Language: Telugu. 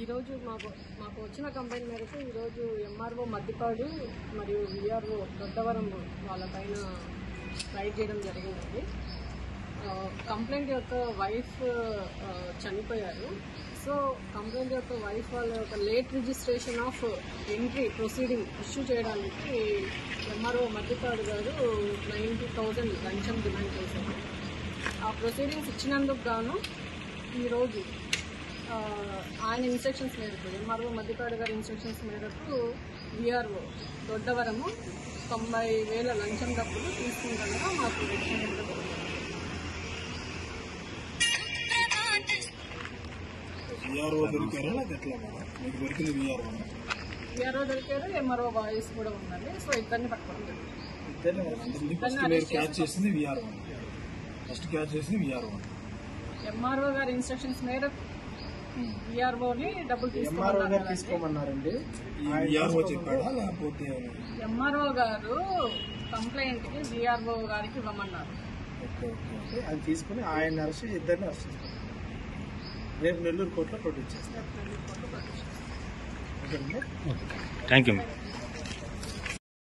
ఈరోజు మాకు వచ్చిన కంప్లైంట్ మేరకు ఈరోజు ఎంఆర్ఓ మద్దిపాడు మరియు విఆర్ఓ దొడ్డవరం వాళ్ళపైన రైడ్ చేయడం జరిగిందండి. కంప్లైంట్ యొక్క వైఫ్ చనిపోయారు. సో కంప్లైంట్ యొక్క వైఫ్ వాళ్ళ యొక్క late registration of entry proceeding issue చేయడానికి ఎంఆర్ఓ మద్దిపాడు గారు 90,000 లంచం డిమాండ్ చేశారు. ఆ ప్రొసీడింగ్స్ ఇచ్చినందుకు గాను ఈరోజు ఆయన ఇన్స్ట్రక్షన్స్ మేరకు ఎంఆర్ఓ మద్దిపాడు గారి ఇన్స్ట్రక్షన్స్ మేరకు విఆర్ఓ దొడ్డవరము 90,000 లంచం డబ్బులు తీసుకుంటుండగా మాకు విఆర్ఓ దొరికారు. ఎంఆర్ఓ వాయిస్ కూడా ఉన్నది. సో ఇద్దరిని పట్టుకోవడం ఎంఆర్ఓ గారి ఇన్స్ట్రక్షన్స్ మేరకు విఆర్ఓని డబ్బులు తీసుకోమన్నారండి. ఎంఆర్ఓ గారు కంప్లైంట్ కి విఆర్ఓ గారికి ఇవ్వమన్నారు. అది తీసుకుని ఆయన అరెస్ట్ ఇద్దరిని అరెస్ట్ చేస్తారు. రేపు నెల్లూరు కోర్టులో ప్రొడ్యూస్ చేస్తారు. Thank you.